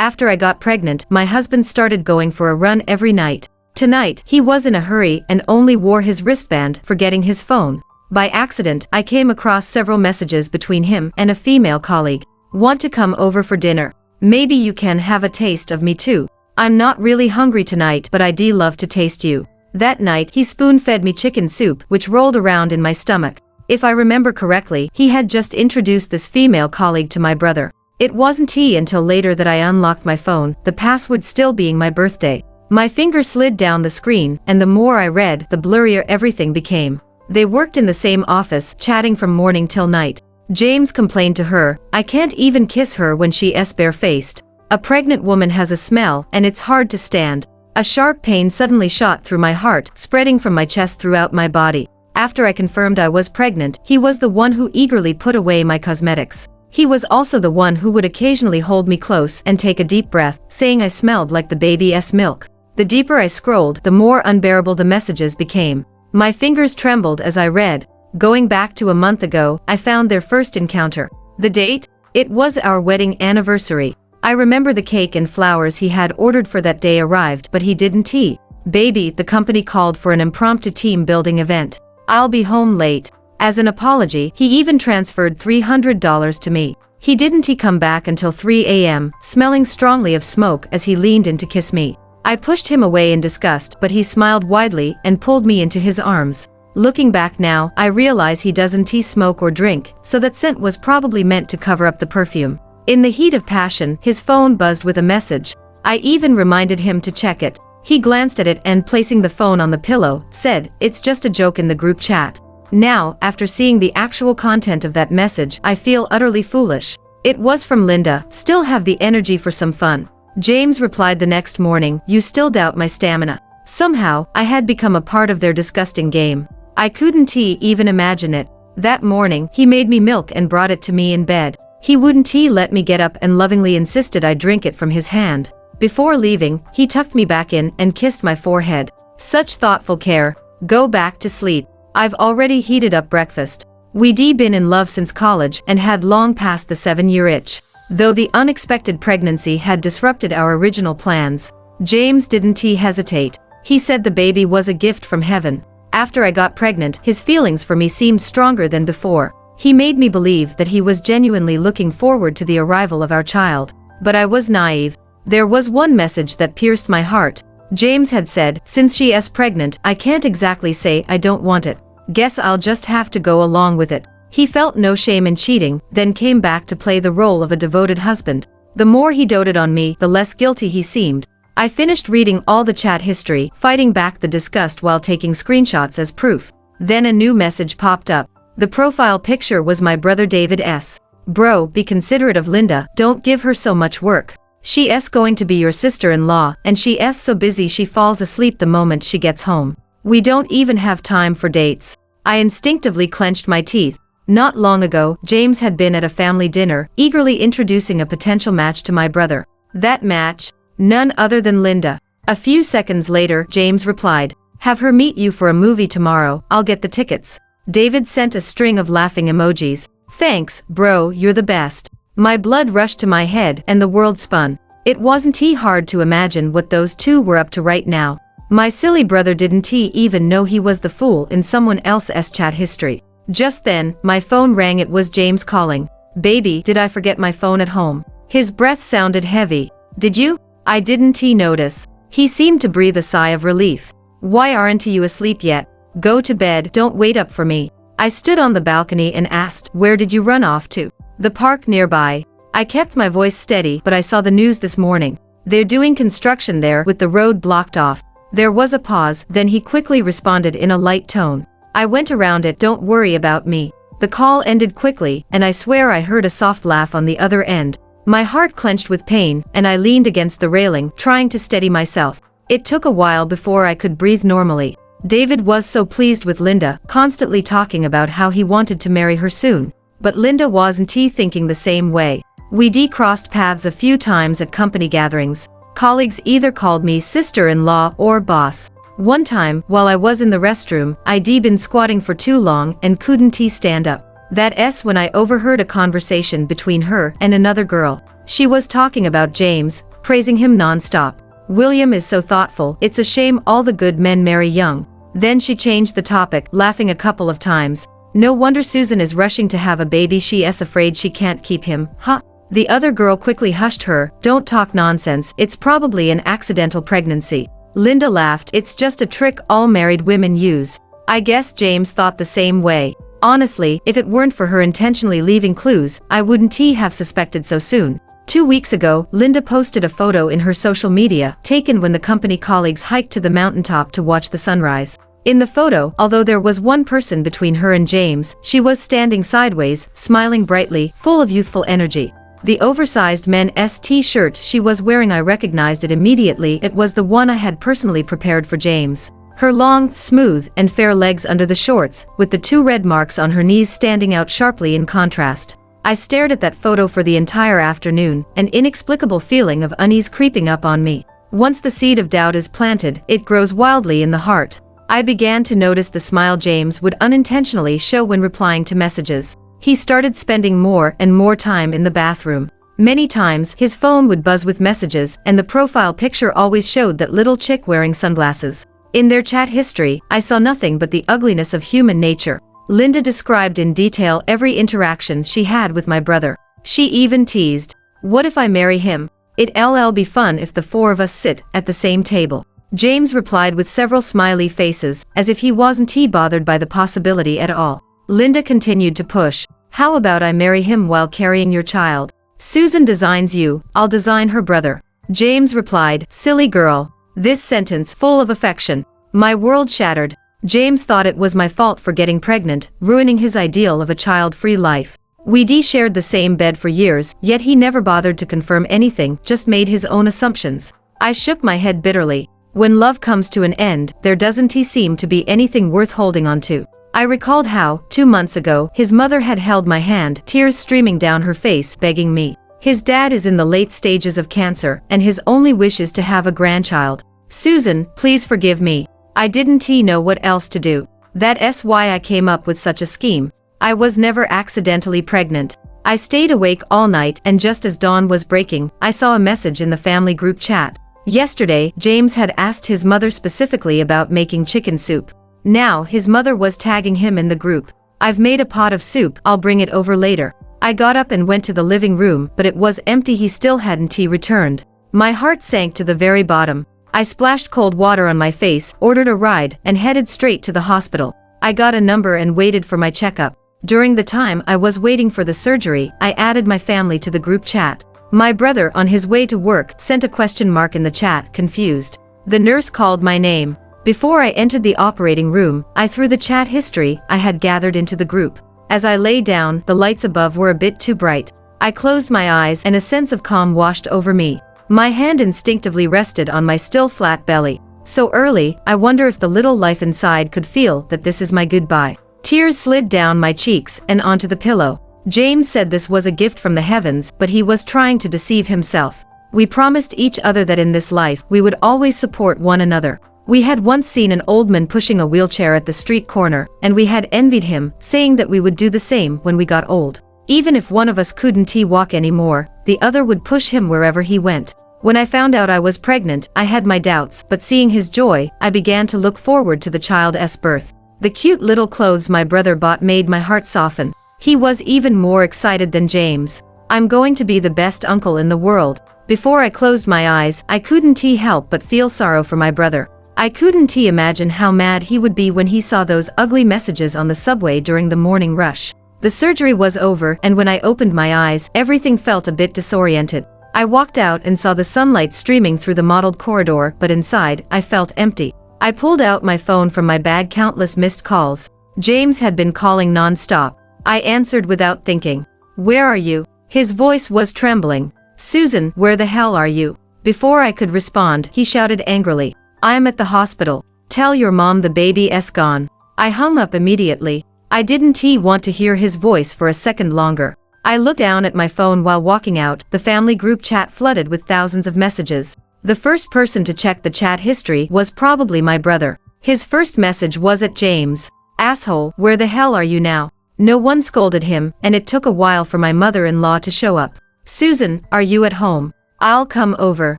After I got pregnant, my husband started going for a run every night. Tonight, he was in a hurry and only wore his wristband, forgetting his phone. By accident, I came across several messages between him and a female colleague. Want to come over for dinner? Maybe you can have a taste of me too. I'm not really hungry tonight, but I'd love to taste you. That night, he spoon-fed me chicken soup, which rolled around in my stomach. If I remember correctly, he had just introduced this female colleague to my brother. It wasn't until later that I unlocked my phone, the password still being my birthday. My finger slid down the screen, and the more I read, the blurrier everything became. They worked in the same office, chatting from morning till night. James complained to her, "I can't even kiss her when she's bare-faced. A pregnant woman has a smell, and it's hard to stand." A sharp pain suddenly shot through my heart, spreading from my chest throughout my body. After I confirmed I was pregnant, he was the one who eagerly put away my cosmetics. He was also the one who would occasionally hold me close and take a deep breath, saying I smelled like the baby's milk. The deeper I scrolled, the more unbearable the messages became. My fingers trembled as I read. Going back to a month ago, I found their first encounter. The date? It was our wedding anniversary. I remember the cake and flowers he had ordered for that day arrived, but he didn't. Baby, the company called for an impromptu team building event. I'll be home late. As an apology, he even transferred $300 to me. He didn't come back until 3 a.m., smelling strongly of smoke as he leaned in to kiss me. I pushed him away in disgust, but he smiled widely and pulled me into his arms. Looking back now, I realize he doesn't smoke or drink, so that scent was probably meant to cover up the perfume. In the heat of passion, his phone buzzed with a message. I even reminded him to check it. He glanced at it and, placing the phone on the pillow, said, "It's just a joke in the group chat." Now, after seeing the actual content of that message, I feel utterly foolish. It was from Linda. Still have the energy for some fun. James replied the next morning, "You still doubt my stamina." Somehow, I had become a part of their disgusting game. I couldn't even imagine it. That morning, he made me milk and brought it to me in bed. He wouldn't let me get up and lovingly insisted I drink it from his hand. Before leaving, he tucked me back in and kissed my forehead. Such thoughtful care. Go back to sleep. I've already heated up breakfast. We'd been in love since college and had long passed the 7-year itch. Though the unexpected pregnancy had disrupted our original plans, James didn't hesitate. He said the baby was a gift from heaven. After I got pregnant, his feelings for me seemed stronger than before. He made me believe that he was genuinely looking forward to the arrival of our child. But I was naive. There was one message that pierced my heart. James had said, "Since she is pregnant, I can't exactly say I don't want it. Guess I'll just have to go along with it." He felt no shame in cheating, then came back to play the role of a devoted husband. The more he doted on me, the less guilty he seemed. I finished reading all the chat history, fighting back the disgust while taking screenshots as proof. Then a new message popped up. The profile picture was my brother David's. "Bro, be considerate of Linda, don't give her so much work. She's going to be your sister-in-law, and she's so busy she falls asleep the moment she gets home. We don't even have time for dates." I instinctively clenched my teeth. Not long ago, James had been at a family dinner, eagerly introducing a potential match to my brother. That match? None other than Linda. A few seconds later, James replied, "Have her meet you for a movie tomorrow, I'll get the tickets." David sent a string of laughing emojis. "Thanks, bro, you're the best." My blood rushed to my head and the world spun. It wasn't hard to imagine what those two were up to right now. My silly brother didn't even know he was the fool in someone else's chat history. Just then, my phone rang. It was James calling. "Baby, did I forget my phone at home?" His breath sounded heavy. "Did you?" I didn't notice. He seemed to breathe a sigh of relief. "Why aren't you asleep yet? Go to bed, don't wait up for me." I stood on the balcony and asked, "Where did you run off to?" "The park nearby." I kept my voice steady, but I saw the news this morning. "They're doing construction there with the road blocked off." There was a pause, then he quickly responded in a light tone. "I went around it, don't worry about me." The call ended quickly, and I swear I heard a soft laugh on the other end. My heart clenched with pain, and I leaned against the railing, trying to steady myself. It took a while before I could breathe normally. David was so pleased with Linda, constantly talking about how he wanted to marry her soon. But Linda wasn't thinking the same way. We'd crossed paths a few times at company gatherings. Colleagues either called me sister-in-law or boss. One time, while I was in the restroom, I'd been squatting for too long and couldn't stand up. That's when I overheard a conversation between her and another girl. She was talking about James, praising him non-stop. William is so thoughtful, it's a shame all the good men marry young. Then she changed the topic, laughing a couple of times. No wonder Susan is rushing to have a baby, she's afraid she can't keep him, huh? The other girl quickly hushed her, don't talk nonsense, it's probably an accidental pregnancy. Linda laughed, it's just a trick all married women use. I guess James thought the same way. Honestly, if it weren't for her intentionally leaving clues, I wouldn't have suspected so soon. 2 weeks ago, Linda posted a photo in her social media, taken when the company colleagues hiked to the mountaintop to watch the sunrise. In the photo, although there was one person between her and James, she was standing sideways, smiling brightly, full of youthful energy. The oversized men's t-shirt she was wearing, I recognized it immediately, it was the one I had personally prepared for James. Her long, smooth, and fair legs under the shorts, with the 2 red marks on her knees standing out sharply in contrast. I stared at that photo for the entire afternoon, an inexplicable feeling of unease creeping up on me. Once the seed of doubt is planted, it grows wildly in the heart. I began to notice the smile James would unintentionally show when replying to messages. He started spending more and more time in the bathroom. Many times, his phone would buzz with messages, and the profile picture always showed that little chick wearing sunglasses. In their chat history, I saw nothing but the ugliness of human nature. Linda described in detail every interaction she had with my brother. She even teased, "What if I marry him? It'll be fun if the 4 of us sit at the same table." James replied with several smiley faces, as if he wasn't bothered by the possibility at all. Linda continued to push, "How about I marry him while carrying your child? Susan designs you, I'll design her brother." James replied, "Silly girl." This sentence, full of affection. My world shattered. James thought it was my fault for getting pregnant, ruining his ideal of a child-free life. We'd shared the same bed for years, yet he never bothered to confirm anything, just made his own assumptions. I shook my head bitterly. When love comes to an end, there doesn't seem to be anything worth holding on to. I recalled how, 2 months ago, his mother had held my hand, tears streaming down her face, begging me. His dad is in the late stages of cancer, and his only wish is to have a grandchild. Susan, please forgive me. I didn't know what else to do. That's why I came up with such a scheme. I was never accidentally pregnant. I stayed awake all night, and just as dawn was breaking, I saw a message in the family group chat. Yesterday, James had asked his mother specifically about making chicken soup. Now, his mother was tagging him in the group. "I've made a pot of soup, I'll bring it over later." I got up and went to the living room, but it was empty, he still hadn't returned. My heart sank to the very bottom. I splashed cold water on my face, ordered a ride, and headed straight to the hospital. I got a number and waited for my checkup. During the time I was waiting for the surgery, I added my family to the group chat. My brother, on his way to work, sent a question mark in the chat, confused. The nurse called my name. Before I entered the operating room, I threw the chat history I had gathered into the group. As I lay down, the lights above were a bit too bright. I closed my eyes and a sense of calm washed over me. My hand instinctively rested on my still flat belly. So early, I wonder if the little life inside could feel that this is my goodbye. Tears slid down my cheeks and onto the pillow. James said this was a gift from the heavens, but he was trying to deceive himself. We promised each other that in this life, we would always support one another. We had once seen an old man pushing a wheelchair at the street corner, and we had envied him, saying that we would do the same when we got old. Even if one of us couldn't walk anymore, the other would push him wherever he went. When I found out I was pregnant, I had my doubts, but seeing his joy, I began to look forward to the child's birth. The cute little clothes my brother bought made my heart soften. He was even more excited than James. "I'm going to be the best uncle in the world." Before I closed my eyes, I couldn't help but feel sorrow for my brother. I couldn't imagine how mad he would be when he saw those ugly messages on the subway during the morning rush. The surgery was over, and when I opened my eyes, everything felt a bit disoriented. I walked out and saw the sunlight streaming through the mottled corridor, but inside, I felt empty. I pulled out my phone from my bag, countless missed calls. James had been calling non-stop. I answered without thinking. "Where are you?" His voice was trembling. "Susan, where the hell are you?" Before I could respond, he shouted angrily. "I'm at the hospital. Tell your mom the baby's gone." I hung up immediately. I didn't want to hear his voice for a second longer. I looked down at my phone while walking out, the family group chat flooded with thousands of messages. The first person to check the chat history was probably my brother. His first message was at James. "Asshole, where the hell are you now?" No one scolded him, and it took a while for my mother-in-law to show up. Susan, are you at home? I'll come over.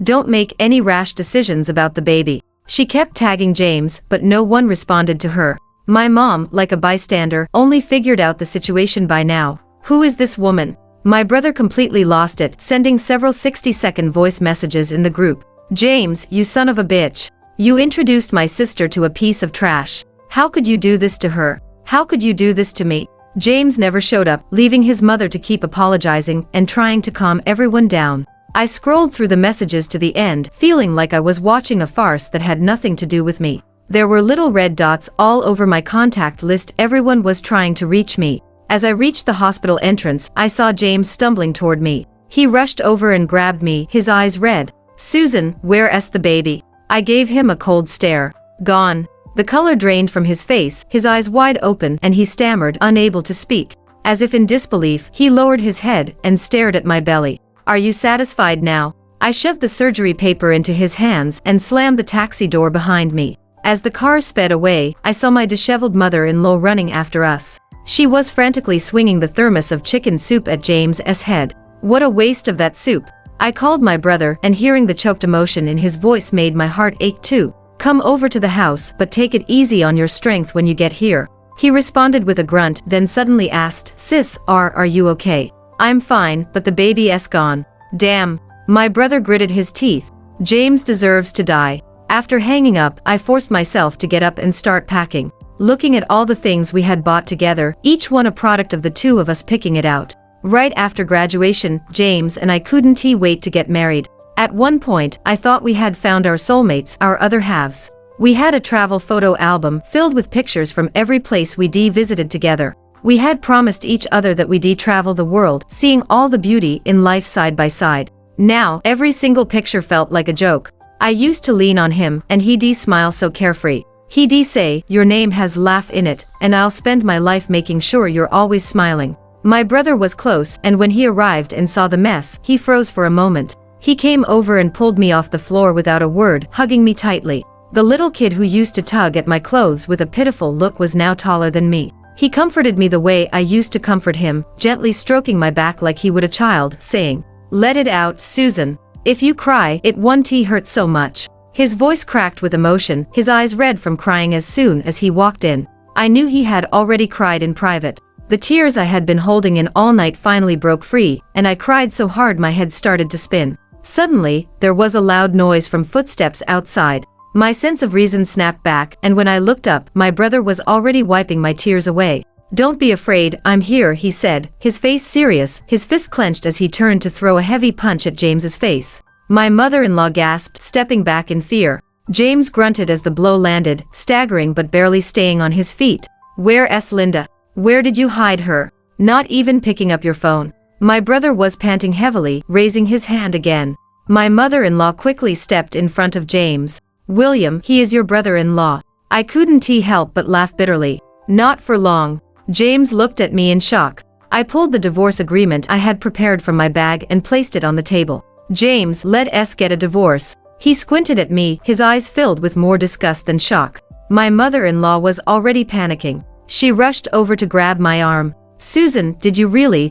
Don't make any rash decisions about the baby. She kept tagging James, but no one responded to her. My mom, like a bystander, only figured out the situation by now. Who is this woman? My brother completely lost it, sending several 60-second voice messages in the group. James, you son of a bitch. You introduced my sister to a piece of trash. How could you do this to her? How could you do this to me? James never showed up, leaving his mother to keep apologizing and trying to calm everyone down. I scrolled through the messages to the end, feeling like I was watching a farce that had nothing to do with me. There were little red dots all over my contact list. Everyone was trying to reach me. As I reached the hospital entrance, I saw James stumbling toward me. He rushed over and grabbed me, his eyes red. Susan, where's the baby? I gave him a cold stare. Gone. The color drained from his face, his eyes wide open, and he stammered, unable to speak. As if in disbelief, he lowered his head and stared at my belly. Are you satisfied now? I shoved the surgery paper into his hands and slammed the taxi door behind me. As the car sped away, I saw my disheveled mother-in-law running after us. She was frantically swinging the thermos of chicken soup at James's head. What a waste of that soup. I called my brother, and hearing the choked emotion in his voice made my heart ache too. Come over to the house, but take it easy on your strength when you get here. He responded with a grunt, then suddenly asked, Sis, are you okay? I'm fine, but the baby's gone. Damn. My brother gritted his teeth. James deserves to die. After hanging up, I forced myself to get up and start packing. Looking at all the things we had bought together, each one a product of the two of us picking it out. Right after graduation, James and I couldn't wait to get married. At one point, I thought we had found our soulmates, our other halves. We had a travel photo album filled with pictures from every place we visited together. We had promised each other that we'd travel the world, seeing all the beauty in life side by side. Now, every single picture felt like a joke. I used to lean on him, and he'd smile so carefree. He'd say, your name has laugh in it, and I'll spend my life making sure you're always smiling. My brother was close, and when he arrived and saw the mess, he froze for a moment. He came over and pulled me off the floor without a word, hugging me tightly. The little kid who used to tug at my clothes with a pitiful look was now taller than me. He comforted me the way I used to comfort him, gently stroking my back like he would a child, saying, Let it out, Susan. If you cry, it won't hurt so much. His voice cracked with emotion, his eyes red from crying as soon as he walked in. I knew he had already cried in private. The tears I had been holding in all night finally broke free, and I cried so hard my head started to spin. Suddenly, there was a loud noise from footsteps outside. My sense of reason snapped back, and when I looked up, my brother was already wiping my tears away. Don't be afraid, I'm here, he said, his face serious, his fist clenched as he turned to throw a heavy punch at James's face. My mother-in-law gasped, stepping back in fear. James grunted as the blow landed, staggering but barely staying on his feet. Where's Linda? Where did you hide her? Not even picking up your phone. My brother was panting heavily, raising his hand again. My mother-in-law quickly stepped in front of James. William, he is your brother-in-law. I couldn't help but laugh bitterly. Not for long. James looked at me in shock. I pulled the divorce agreement I had prepared from my bag and placed it on the table. James, let us get a divorce. He squinted at me, his eyes filled with more disgust than shock. My mother-in-law was already panicking. She rushed over to grab my arm. Susan, did you really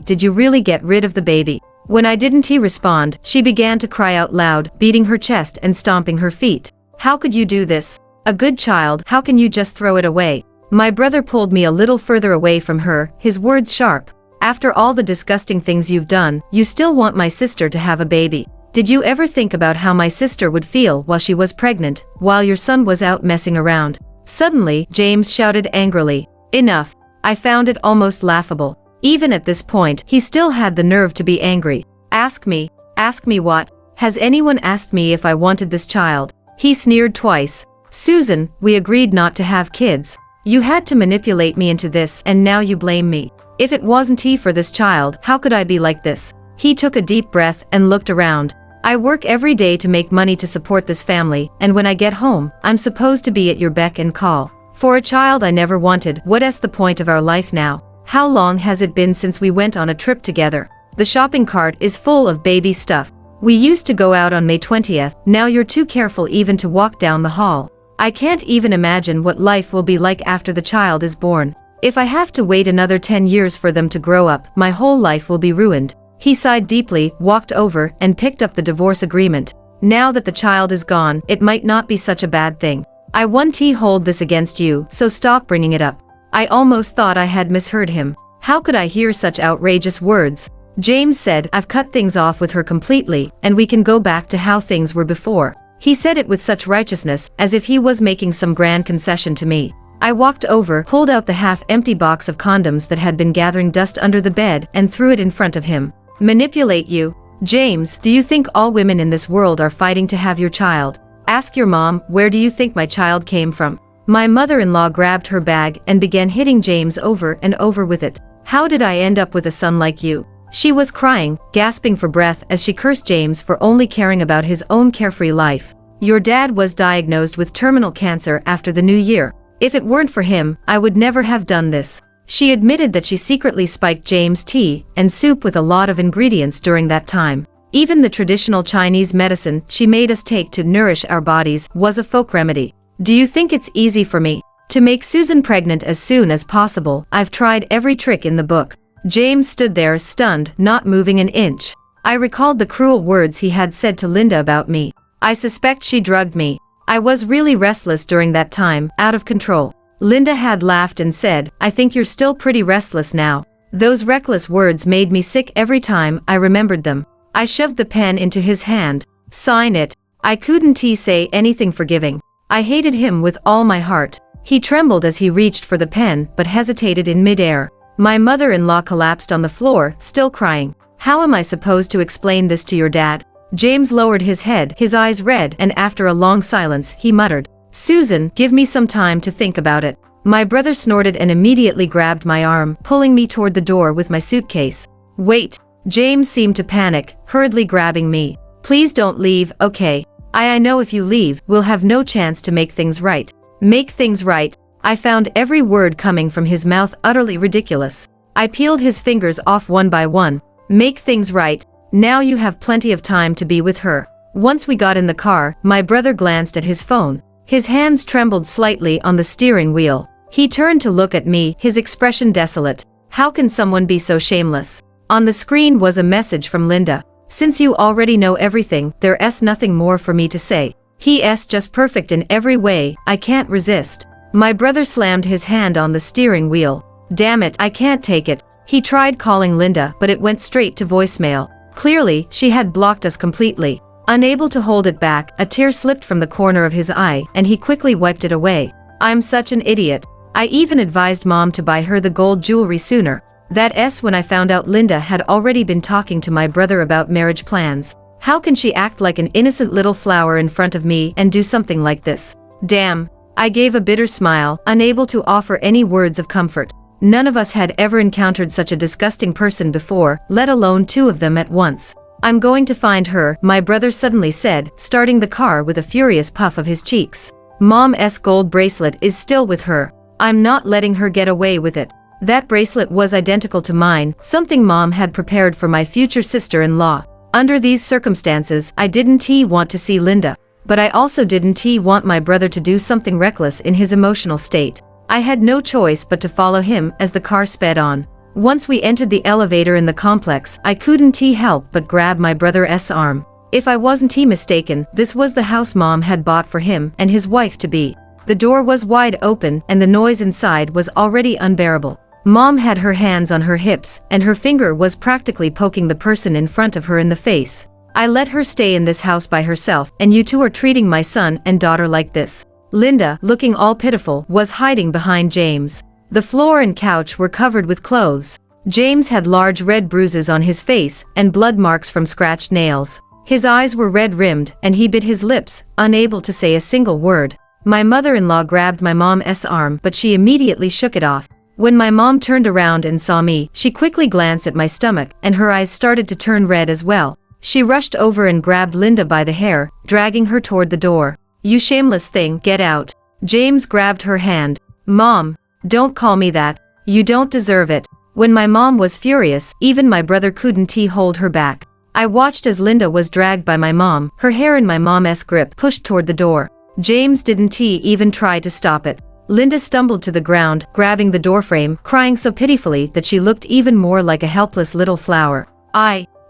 get rid of the baby? When I didn't respond, she began to cry out loud, beating her chest and stomping her feet. How could you do this? A good child, how can you just throw it away? My brother pulled me a little further away from her, his words sharp. After all the disgusting things you've done, you still want my sister to have a baby. Did you ever think about how my sister would feel while she was pregnant, while your son was out messing around? Suddenly, James shouted angrily. Enough. I found it almost laughable. Even at this point, he still had the nerve to be angry. Ask me what? Has anyone asked me if I wanted this child? He sneered twice. Susan, we agreed not to have kids. You had to manipulate me into this, and now you blame me. If it wasn't for this child, how could I be like this? He took a deep breath and looked around. I work every day to make money to support this family, and when I get home, I'm supposed to be at your beck and call. For a child I never wanted, what's the point of our life now? How long has it been since we went on a trip together? The shopping cart is full of baby stuff. We used to go out on May 20th, now you're too careful even to walk down the hall. I can't even imagine what life will be like after the child is born. If I have to wait another 10 years for them to grow up, my whole life will be ruined. He sighed deeply, walked over, and picked up the divorce agreement. Now that the child is gone, it might not be such a bad thing. I won't hold this against you, so stop bringing it up. I almost thought I had misheard him. How could I hear such outrageous words? James said, I've cut things off with her completely, and we can go back to how things were before. He said it with such righteousness, as if he was making some grand concession to me. I walked over, pulled out the half-empty box of condoms that had been gathering dust under the bed, and threw it in front of him. Manipulate you? James, do you think all women in this world are fighting to have your child? Ask your mom, where do you think my child came from? My mother-in-law grabbed her bag and began hitting James over and over with it. How did I end up with a son like you? She was crying, gasping for breath as she cursed James for only caring about his own carefree life. Your dad was diagnosed with terminal cancer after the new year. If it weren't for him, I would never have done this. She admitted that she secretly spiked James' tea and soup with a lot of ingredients during that time. Even the traditional Chinese medicine she made us take to nourish our bodies was a folk remedy. Do you think it's easy for me to make Susan pregnant as soon as possible? I've tried every trick in the book. James stood there stunned, not moving an inch. I recalled the cruel words he had said to Linda about me. I suspect she drugged me. I was really restless during that time, out of control. Linda had laughed and said, I think you're still pretty restless now. Those reckless words made me sick every time I remembered them. I shoved the pen into his hand. Sign it. I couldn't say anything forgiving. I hated him with all my heart. He trembled as he reached for the pen but hesitated in midair. My mother-in-law collapsed on the floor, still crying. How am I supposed to explain this to your dad? James lowered his head, his eyes red, and after a long silence, he muttered, Susan, give me some time to think about it. My brother snorted and immediately grabbed my arm, pulling me toward the door with my suitcase. Wait. James seemed to panic, hurriedly grabbing me. Please don't leave, okay? I know if you leave, we'll have no chance to make things right. Make things right. I found every word coming from his mouth utterly ridiculous. I peeled his fingers off one by one. Make things right. Now you have plenty of time to be with her. Once we got in the car, my brother glanced at his phone. His hands trembled slightly on the steering wheel. He turned to look at me, his expression desolate. How can someone be so shameless? On the screen was a message from Linda. Since you already know everything, there's nothing more for me to say. He's just perfect in every way, I can't resist. My brother slammed his hand on the steering wheel. Damn it, I can't take it. He tried calling Linda, but it went straight to voicemail. Clearly, she had blocked us completely. Unable to hold it back, a tear slipped from the corner of his eye, and he quickly wiped it away. I'm such an idiot. I even advised Mom to buy her the gold jewelry sooner. That's when I found out Linda had already been talking to my brother about marriage plans. How can she act like an innocent little flower in front of me and do something like this? Damn. I gave a bitter smile, unable to offer any words of comfort. None of us had ever encountered such a disgusting person before, let alone two of them at once. I'm going to find her, my brother suddenly said, starting the car with a furious puff of his cheeks. Mom's gold bracelet is still with her. I'm not letting her get away with it. That bracelet was identical to mine, something Mom had prepared for my future sister-in-law. Under these circumstances, I didn't want to see Linda. But I also didn't want my brother to do something reckless in his emotional state. I had no choice but to follow him as the car sped on. Once we entered the elevator in the complex, I couldn't help but grab my brother's arm. If I wasn't mistaken, this was the house Mom had bought for him and his wife-to-be. The door was wide open and the noise inside was already unbearable. Mom had her hands on her hips, and her finger was practically poking the person in front of her in the face. I let her stay in this house by herself, and you two are treating my son and daughter like this. Linda, looking all pitiful, was hiding behind James. The floor and couch were covered with clothes. James had large red bruises on his face and blood marks from scratched nails. His eyes were red-rimmed, and he bit his lips, unable to say a single word. My mother-in-law grabbed my mom's arm, but she immediately shook it off. When my mom turned around and saw me, she quickly glanced at my stomach, and her eyes started to turn red as well. She rushed over and grabbed Linda by the hair, dragging her toward the door. You shameless thing, get out. James grabbed her hand. Mom, don't call me that. You don't deserve it. When my mom was furious, even my brother couldn't hold her back. I watched as Linda was dragged by my mom, her hair in my mom's grip, pushed toward the door. James didn't even try to stop it. Linda stumbled to the ground, grabbing the doorframe, crying so pitifully that she looked even more like a helpless little flower.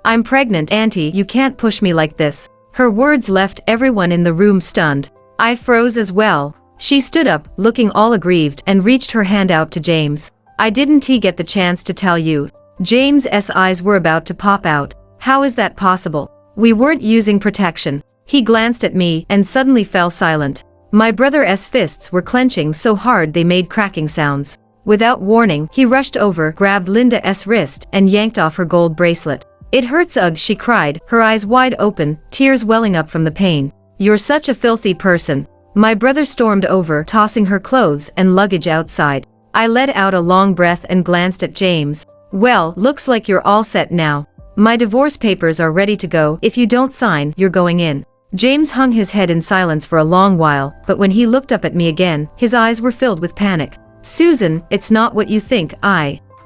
I'm pregnant, Auntie, you can't push me like this. Her words left everyone in the room stunned. I froze as well. She stood up, looking all aggrieved, and reached her hand out to James. I didn't get the chance to tell you. James's eyes were about to pop out. How is that possible? We weren't using protection. He glanced at me and suddenly fell silent. My brother's fists were clenching so hard they made cracking sounds. Without warning, he rushed over, grabbed Linda's wrist, and yanked off her gold bracelet. It hurts, ugh, she cried, her eyes wide open, tears welling up from the pain. You're such a filthy person. My brother stormed over, tossing her clothes and luggage outside. I let out a long breath and glanced at James. Well, looks like you're all set now. My divorce papers are ready to go. If you don't sign, you're going in. James hung his head in silence for a long while, but when he looked up at me again, his eyes were filled with panic. Susan, it's not what you think.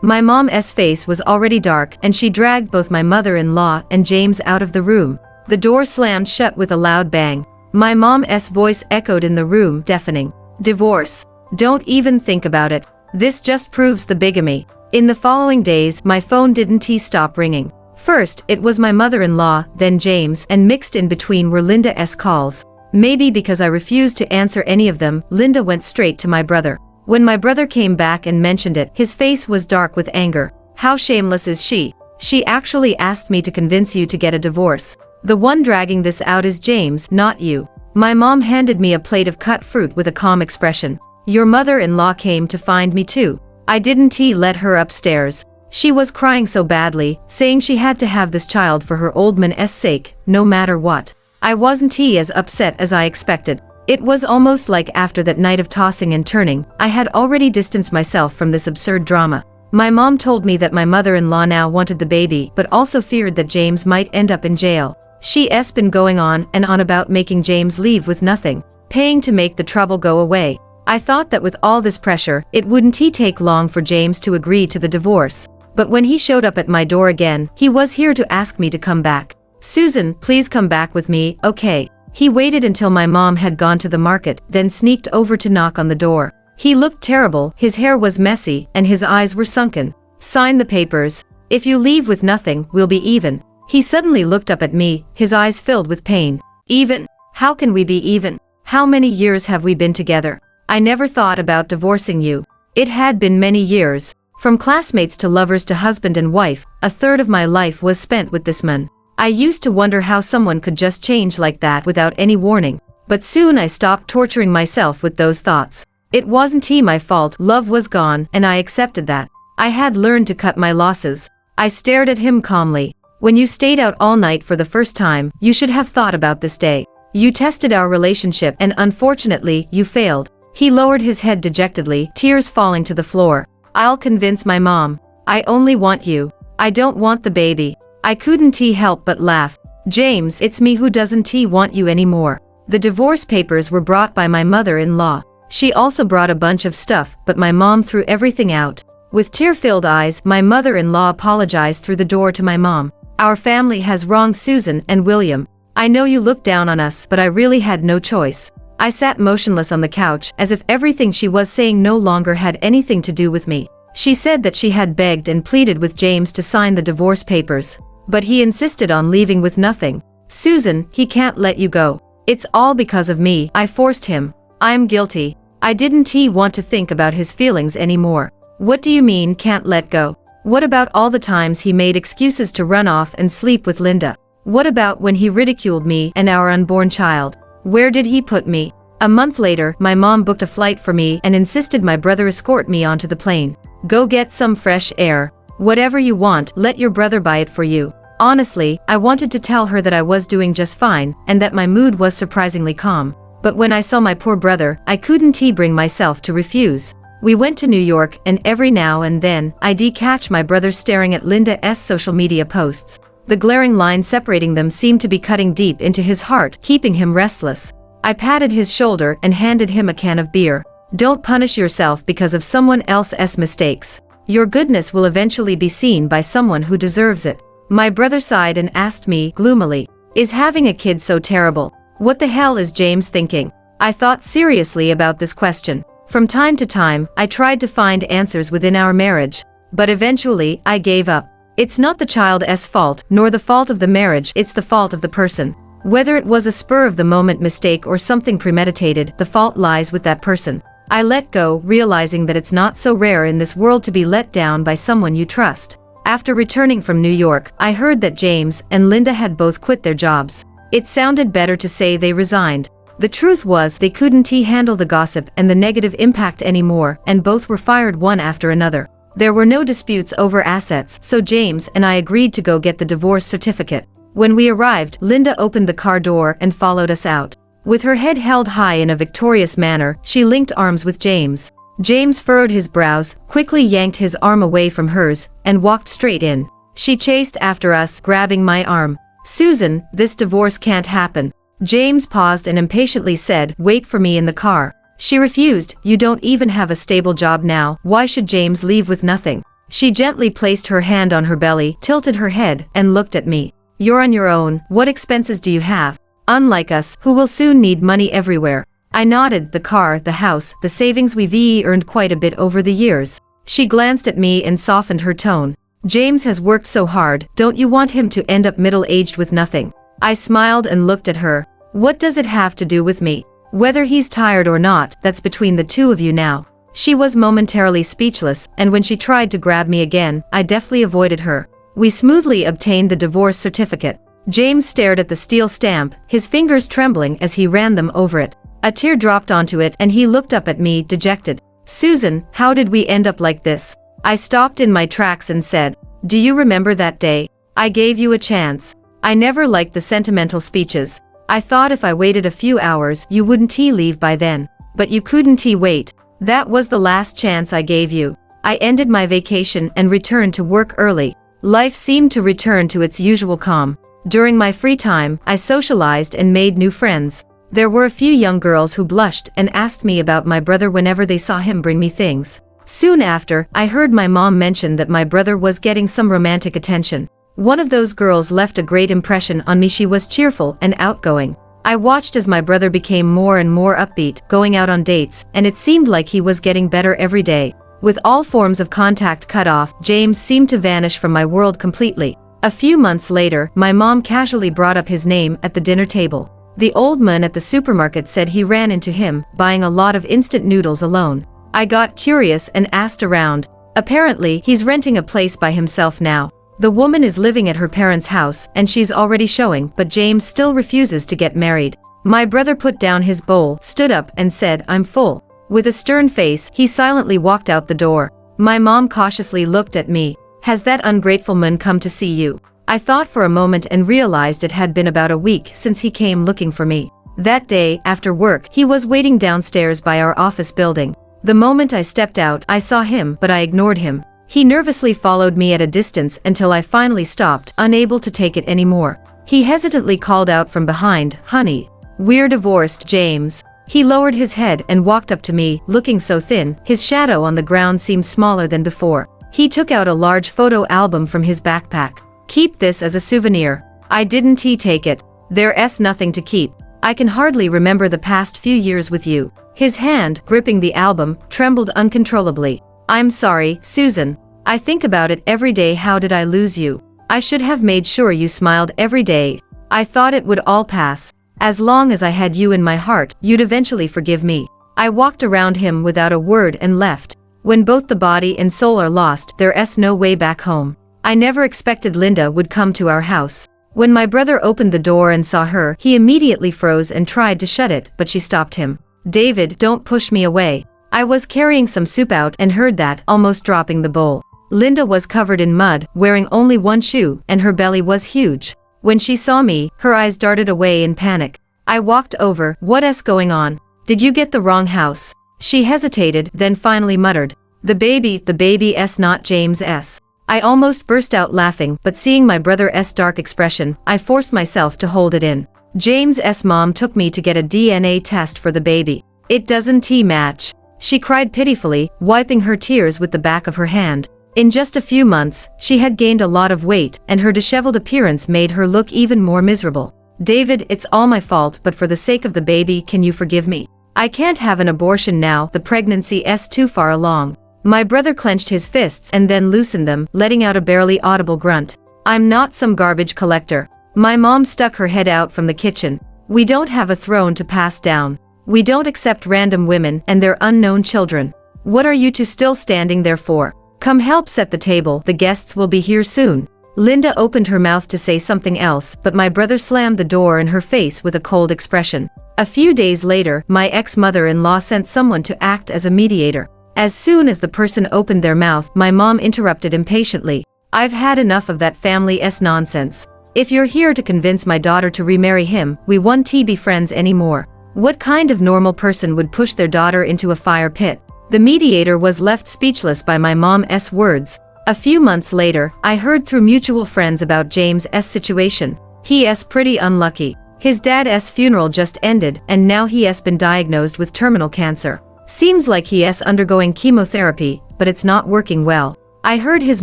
My mom's face was already dark, and she dragged both my mother-in-law and James out of the room. The door slammed shut with a loud bang. My mom's voice echoed in the room, deafening. Divorce. Don't even think about it. This just proves the bigamy. In the following days, my phone didn't stop ringing. First, it was my mother-in-law, then James, and mixed in between were Linda's calls. Maybe because I refused to answer any of them, Linda went straight to my brother. When my brother came back and mentioned it, his face was dark with anger. How shameless is she? She actually asked me to convince you to get a divorce. The one dragging this out is James, not you. My mom handed me a plate of cut fruit with a calm expression. Your mother-in-law came to find me too. I didn't let her upstairs. She was crying so badly, saying she had to have this child for her old man's sake, no matter what. I wasn't as upset as I expected. It was almost like after that night of tossing and turning, I had already distanced myself from this absurd drama. My mom told me that my mother-in-law now wanted the baby but also feared that James might end up in jail. She's been going on and on about making James leave with nothing, paying to make the trouble go away. I thought that with all this pressure, it wouldn't take long for James to agree to the divorce. But when he showed up at my door again, he was here to ask me to come back. Susan, please come back with me, okay? He waited until my mom had gone to the market, then sneaked over to knock on the door. He looked terrible, his hair was messy, and his eyes were sunken. Sign the papers. If you leave with nothing, we'll be even. He suddenly looked up at me, his eyes filled with pain. Even? How can we be even? How many years have we been together? I never thought about divorcing you. It had been many years. From classmates to lovers to husband and wife, a third of my life was spent with this man. I used to wonder how someone could just change like that without any warning. But soon I stopped torturing myself with those thoughts. It wasn't my fault, love was gone, and I accepted that. I had learned to cut my losses. I stared at him calmly. When you stayed out all night for the first time, you should have thought about this day. You tested our relationship and unfortunately, you failed. He lowered his head dejectedly, tears falling to the floor. I'll convince my mom. I only want you. I don't want the baby. I couldn't help but laugh. James, it's me who doesn't want you anymore. The divorce papers were brought by my mother-in-law. She also brought a bunch of stuff, but my mom threw everything out. With tear-filled eyes, my mother-in-law apologized through the door to my mom. Our family has wronged Susan and William. I know you look down on us, but I really had no choice. I sat motionless on the couch, as if everything she was saying no longer had anything to do with me. She said that she had begged and pleaded with James to sign the divorce papers. But he insisted on leaving with nothing. Susan, he can't let you go. It's all because of me, I forced him. I'm guilty. I didn't want to think about his feelings anymore. What do you mean can't let go? What about all the times he made excuses to run off and sleep with Linda? What about when he ridiculed me and our unborn child? Where did he put me? A month later, my mom booked a flight for me and insisted my brother escort me onto the plane. Go get some fresh air. Whatever you want, let your brother buy it for you. Honestly, I wanted to tell her that I was doing just fine, and that my mood was surprisingly calm. But when I saw my poor brother, I couldn't bring myself to refuse. We went to New York, and every now and then, I'd catch my brother staring at Linda's social media posts. The glaring line separating them seemed to be cutting deep into his heart, keeping him restless. I patted his shoulder and handed him a can of beer. Don't punish yourself because of someone else's mistakes. Your goodness will eventually be seen by someone who deserves it. My brother sighed and asked me, gloomily, is having a kid so terrible? What the hell is James thinking? I thought seriously about this question. From time to time, I tried to find answers within our marriage. But eventually, I gave up. It's not the child's fault, nor the fault of the marriage, it's the fault of the person. Whether it was a spur-of-the-moment mistake or something premeditated, the fault lies with that person. I let go, realizing that it's not so rare in this world to be let down by someone you trust. After returning from New York, I heard that James and Linda had both quit their jobs. It sounded better to say they resigned. The truth was they couldn't handle the gossip and the negative impact anymore, and both were fired one after another. There were no disputes over assets, so James and I agreed to go get the divorce certificate. When we arrived, Linda opened the car door and followed us out. With her head held high in a victorious manner, she linked arms with James. James furrowed his brows, quickly yanked his arm away from hers, and walked straight in. She chased after us, grabbing my arm. "Susan, this divorce can't happen." James paused and impatiently said, "Wait for me in the car." She refused. "You don't even have a stable job now, why should James leave with nothing?" She gently placed her hand on her belly, tilted her head, and looked at me. "You're on your own, what expenses do you have? Unlike us, who will soon need money everywhere." I nodded. The car, the house, the savings we've earned quite a bit over the years. She glanced at me and softened her tone. "James has worked so hard, don't you want him to end up middle-aged with nothing?" I smiled and looked at her. "What does it have to do with me? Whether he's tired or not, that's between the two of you now." She was momentarily speechless, and when she tried to grab me again, I deftly avoided her. We smoothly obtained the divorce certificate. James stared at the steel stamp, his fingers trembling as he ran them over it. A tear dropped onto it and he looked up at me, dejected. "Susan, how did we end up like this?" I stopped in my tracks and said, "Do you remember that day? I gave you a chance. I never liked the sentimental speeches. I thought if I waited a few hours you wouldn't leave by then. But you couldn't wait. That was the last chance I gave you." I ended my vacation and returned to work early. Life seemed to return to its usual calm. During my free time, I socialized and made new friends. There were a few young girls who blushed and asked me about my brother whenever they saw him bring me things. Soon after, I heard my mom mention that my brother was getting some romantic attention. One of those girls left a great impression on me. She was cheerful and outgoing. I watched as my brother became more and more upbeat, going out on dates, and it seemed like he was getting better every day. With all forms of contact cut off, James seemed to vanish from my world completely. A few months later, my mom casually brought up his name at the dinner table. The old man at the supermarket said he ran into him, buying a lot of instant noodles alone. I got curious and asked around. Apparently, he's renting a place by himself now. The woman is living at her parents' house, and she's already showing, but James still refuses to get married. My brother put down his bowl, stood up, and said, "I'm full." With a stern face, he silently walked out the door. My mom cautiously looked at me. "Has that ungrateful man come to see you?" I thought for a moment and realized it had been about a week since he came looking for me. That day, after work, he was waiting downstairs by our office building. The moment I stepped out, I saw him, but I ignored him. He nervously followed me at a distance until I finally stopped, unable to take it anymore. He hesitantly called out from behind, "Honey, we're divorced, James." He lowered his head and walked up to me, looking so thin, his shadow on the ground seemed smaller than before. He took out a large photo album from his backpack. "Keep this as a souvenir." I didn't take it. "There's nothing to keep. I can hardly remember the past few years with you." His hand, gripping the album, trembled uncontrollably. "I'm sorry, Susan. I think about it every day. How did I lose you? I should have made sure you smiled every day. I thought it would all pass. As long as I had you in my heart, you'd eventually forgive me." I walked around him without a word and left. When both the body and soul are lost, there's no way back home. I never expected Linda would come to our house. When my brother opened the door and saw her, he immediately froze and tried to shut it, but she stopped him. "David, don't push me away." I was carrying some soup out and heard that, almost dropping the bowl. Linda was covered in mud, wearing only one shoe, and her belly was huge. When she saw me, her eyes darted away in panic. I walked over. "What's going on? Did you get the wrong house?" She hesitated, then finally muttered, the baby's not James's." I almost burst out laughing, but seeing my brother's dark expression, I forced myself to hold it in. James's mom took me to get a DNA test for the baby. "It doesn't match," she cried pitifully, wiping her tears with the back of her hand. In just a few months, she had gained a lot of weight, and her disheveled appearance made her look even more miserable. "David, it's all my fault, but for the sake of the baby, can you forgive me? I can't have an abortion now, the pregnancy is too far along." My brother clenched his fists and then loosened them, letting out a barely audible grunt. I'm not some garbage collector. My mom stuck her head out from the kitchen. We don't have a throne to pass down. We don't accept random women and their unknown children. What are you two still standing there for? Come help set the table, the guests will be here soon. Linda opened her mouth to say something else, but my brother slammed the door in her face with a cold expression. A few days later, my ex-mother-in-law sent someone to act as a mediator. As soon as the person opened their mouth, my mom interrupted impatiently. I've had enough of that family's nonsense. If you're here to convince my daughter to remarry him, we won't be friends anymore. What kind of normal person would push their daughter into a fire pit? The mediator was left speechless by my mom's words. A few months later, I heard through mutual friends about James's situation. He's pretty unlucky. His dad's funeral just ended, and now he's been diagnosed with terminal cancer. Seems like he's undergoing chemotherapy, but it's not working well. I heard his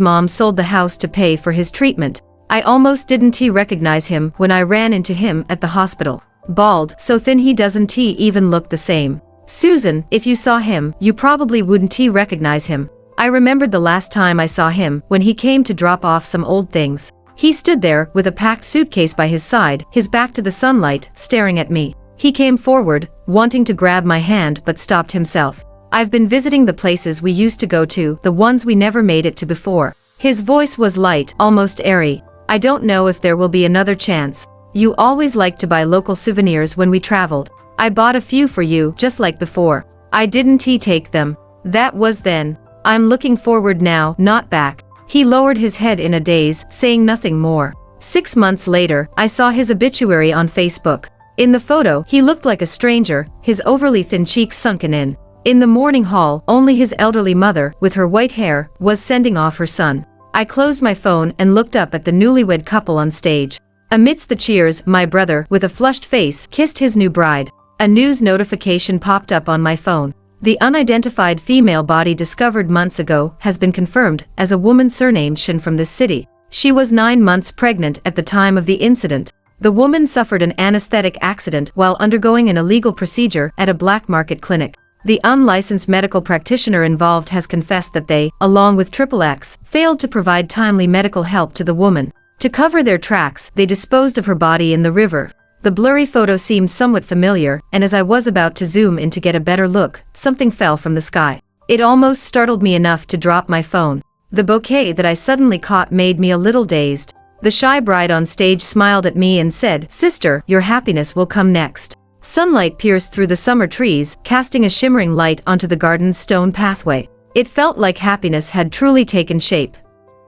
mom sold the house to pay for his treatment. I almost didn't recognize him when I ran into him at the hospital. Bald, so thin he doesn't even look the same. Susan, if you saw him, you probably wouldn't recognize him. I remembered the last time I saw him, when he came to drop off some old things. He stood there, with a packed suitcase by his side, his back to the sunlight, staring at me. He came forward, wanting to grab my hand but stopped himself. I've been visiting the places we used to go to, the ones we never made it to before. His voice was light, almost airy. I don't know if there will be another chance. You always liked to buy local souvenirs when we traveled. I bought a few for you, just like before. I didn't take them. That was then. I'm looking forward now, not back. He lowered his head in a daze, saying nothing more. 6 months later, I saw his obituary on Facebook. In the photo, he looked like a stranger, his overly thin cheeks sunken in. In the mourning hall, only his elderly mother, with her white hair, was sending off her son. I closed my phone and looked up at the newlywed couple on stage. Amidst the cheers, my brother, with a flushed face, kissed his new bride. A news notification popped up on my phone. The unidentified female body discovered months ago has been confirmed as a woman surnamed Shin from this city. She was 9 months pregnant at the time of the incident. The woman suffered an anesthetic accident while undergoing an illegal procedure at a black market clinic. The unlicensed medical practitioner involved has confessed that they, along with XXX, failed to provide timely medical help to the woman. To cover their tracks, they disposed of her body in the river. The blurry photo seemed somewhat familiar, and as I was about to zoom in to get a better look, something fell from the sky. It almost startled me enough to drop my phone. The bouquet that I suddenly caught made me a little dazed. The shy bride on stage smiled at me and said, "Sister, your happiness will come next." Sunlight pierced through the summer trees, casting a shimmering light onto the garden's stone pathway. It felt like happiness had truly taken shape.